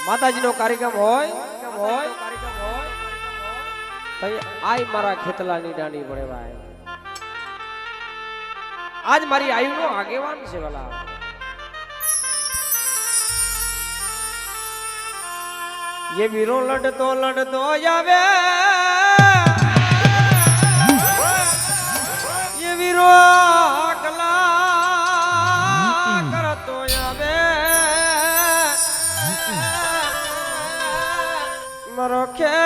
માતાજીનો કાર્યક્રમ હોય તઈ આય મારા ખેતલાની ડાની પડે ભાઈ આજ મારી આયુનો આગેવાન છે વાલા ये वीरो लड़तो आवे ये वीरो कला करतो आवे मरो खेतल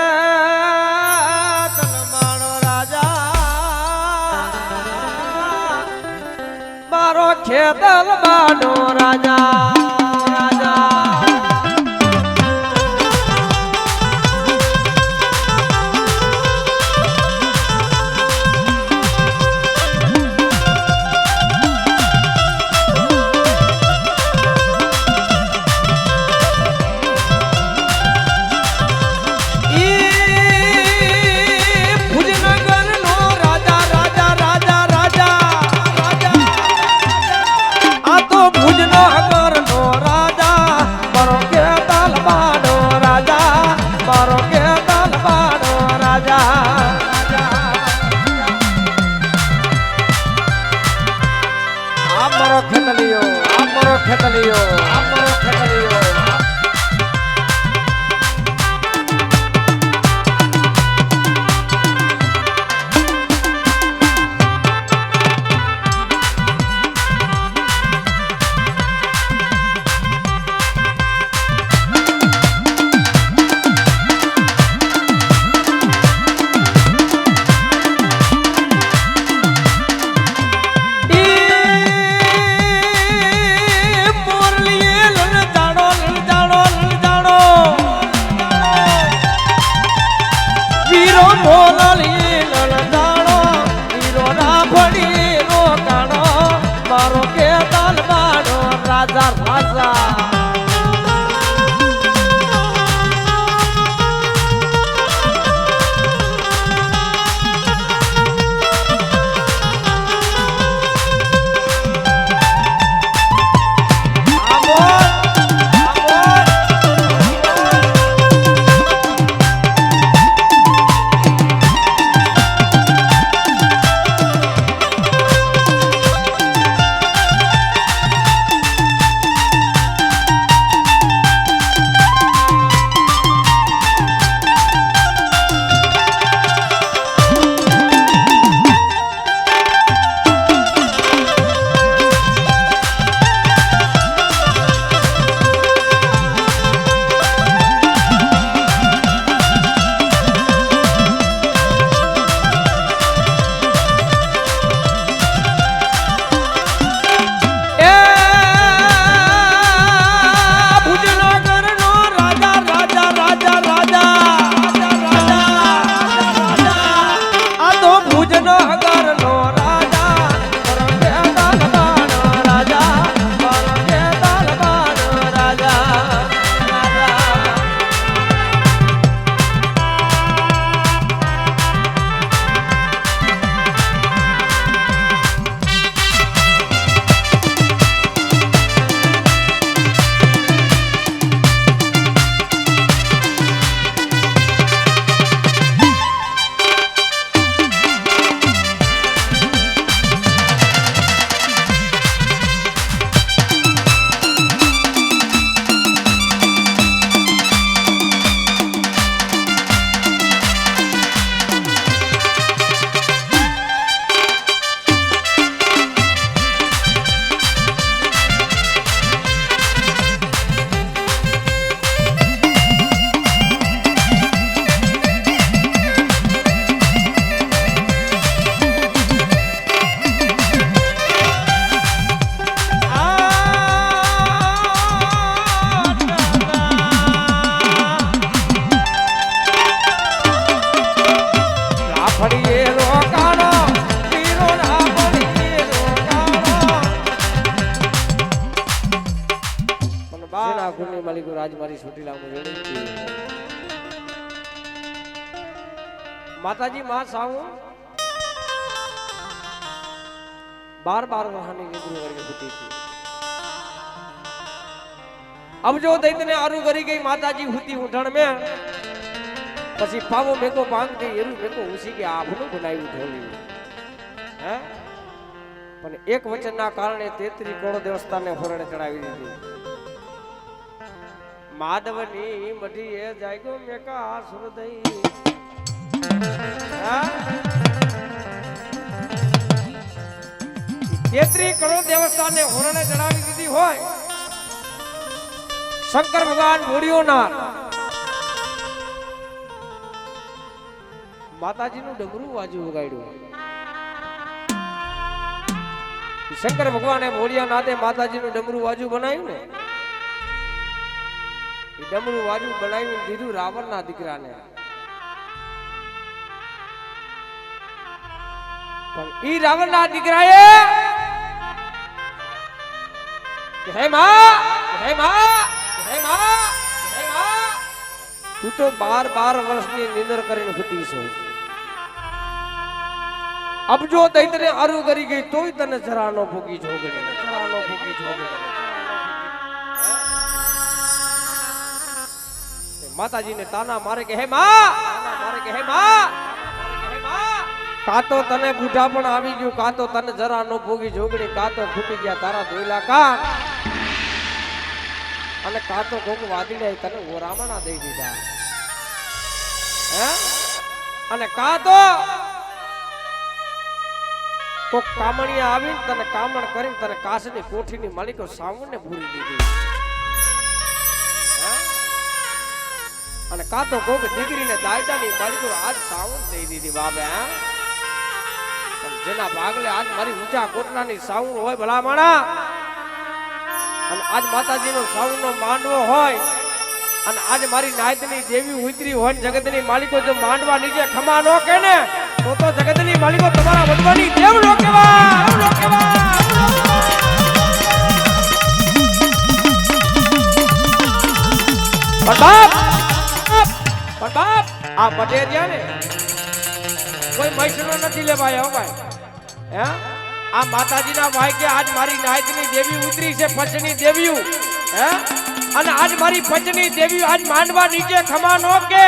मानो राजा मारो खेतल मानो राजा खेतलियो मारो के दल मानो राजा राजा माताजी मां साहू 12 वर्षानी गुरु वर्ग होती थी अब जो दैतने आरू करी गई माताजी हुती उठण में પછી પાવો મેકો ભાંગ દે એરું મેકો ઉસી કે આભનું બનાવ્યું ઢોલી હે પણ એક વચનના કારણે 33 કરોડ દેવસ્થાનને હોરણે ચડાવી દીધી માધવની મઢીએ જાગ્યો મેકા સુરદઈ હા 33 કરોડ દેવસ્થાનને હોરણે ચડાવી દીધી હોય શંકર ભગવાન ભોળિયોના માતાજીનું ડમરું વાજુ વગાડ્યું શંકર ભગવાને ભોળિયા નાથે માતાજીનું ડમરું વાજુ બનાવ્યું ને એ ડમરું વાજુ બનાવીને દીધું રાવણના દીકરાને પણ ઈ રાવણના દીકરાએ હે માં હે માં હે માં હે માં તું તો 12 વર્ષની નિંદર કરીને ફૂટી છો अब जो दैतने आरू करी गई तो ही तने जरानो भोगी जोगड़ी जरानो भोगी जोगड़ी माताजी ने ताना मारे के हे मां ताना मारे के हे मां का तो तने बूढ़ापण आवी गयो का तो तने जरानो भोगी जोगड़ी का तो फूटी गया तारा धोइला का અને का तो कोक वादीले तने ओरामणा दई दीधा હે અને का તો કામણિયા આવીને તને કામણ કરીને તને કાસની કોઠીની માલિકો સાવણને ભૂરી દીધી અને કા તો કોક દીકરીને દાયદાની માલિકો આજ સાવણ દઈ દીધી બાબે પણ જેના ભાગલે આજ મારી ઊંચા કોટલાની સાવણ હોય ભલા માણા અને આજ માતાજીનો સાવણનો માંડવો હોય અને આજ મારી નાયતની દેવી ઉતરી હોય જગતની માલિકો જો માંડવા નીચે ખમા નો કે ને તો જગતની માલિકો તમારા વડવાની દેવ નો કહેવા પણ બાપ આ મટેરિયા ને કોઈ મૈસનો નથી લેવાય હો ભાઈ હે આ માતાજીના ભાઈ કે આજ મારી નાયતની દેવી ઉતરી છે પંચની દેવીઓ હે અને આજ મારી પંચની દેવી આજ માંડવા નીચે ખમા નો કે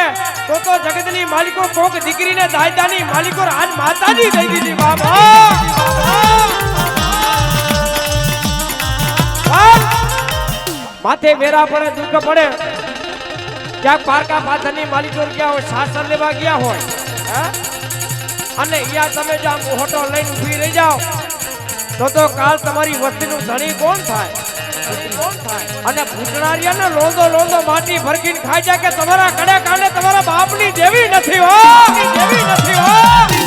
તો જગતની માલિકો કોક દીકરીને દાયદાની માલિકો આજ માતાજી દઈ દીધી બાબા માથે મેરા પડે દુઃખ પડે ક્યાંક પારકા પાથરની માલિકો ક્યાં હોય શાસન લેવા ગયા હોય હે અને અહીંયા તમે જો આમ હોટો લઈને ઊભી રહી જાઓ તો કાલ તમારી વસ્તીનું ધણી કોણ થાય અને ભૂતનારિયાને લોંદો લોંદો માટી ભરકીને ખાઈ જાય કે તમારા કડે કાંડે તમારા બાપની દેવી નથી હો દેવી નથી હો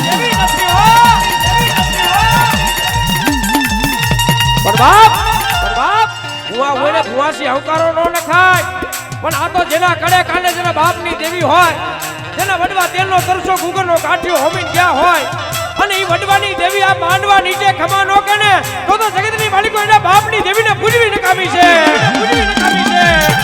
દેવી નથી હો પણ બાપ ભુવા હોય ને ભુવાસી હવકારો નો નખાય પણ આ તો જેના કડે કાંડે જેના બાપની દેવી હોય જેના વડવા તેલનો તરસો ગુગરનો કાઠિયો હોમીને ગયા હોય અને ઈ વડવાની દેવી આ માંડવા નીચે ખમા નો કે ને તો જગતની માલિકો એના બાપની દેવીને પૂજવી નકામી છે પૂજવી નકામી છે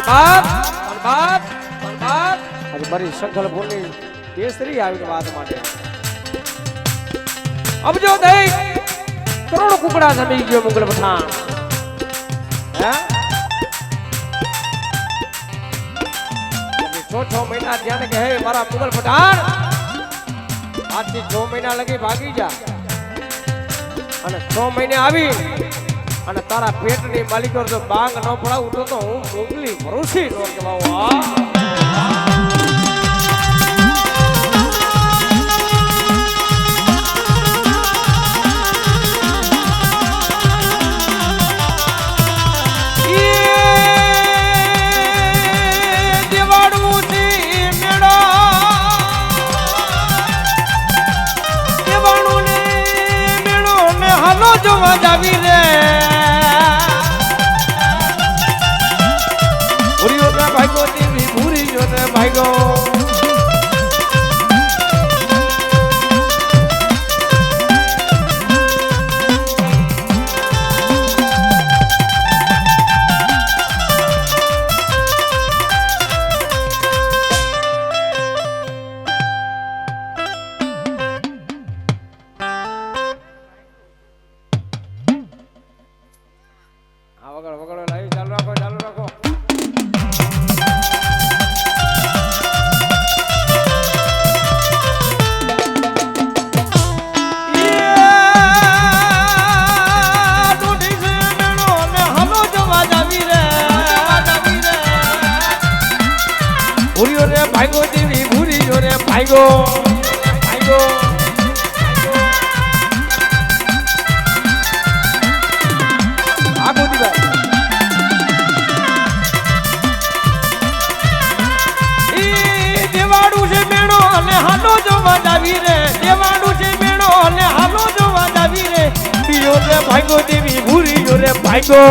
બાપ આજે મારી સંકલ્પ ભૂલી કેસરી આવી વાત માટે અબજો દઈ કરોડો કુકડા જમી ગયો મુગલ પઠાણ હે 6 મહિના ધ્યાન કે હે મારા મુગલ પઠાણ આજથી 6 મહિના લગી ભાગી જા અને 6 મહિને આવી અને તારા પેટની માલિકો જો બાંગ ન પડાવું તો હું મોગલી ભરોસી નો કહેવાવા જોવા જાવી રે ભૂરીઓ ને ભાગો દેવી ભૂરીઓ ને ભાગો વગડો લાવી ચાલુ રાખો ભૂરીઓ રે ભાગો દેવી ભૂરીઓ રે ભાગો દેવાડું છે મેણો અને હાલો જોવા જાવી રે દેવાડું છે મેણો અને હાલો જોવા જાવી રે ભૂરીઓ રે ભાગો દેવી ભૂરીઓ રે ભાગો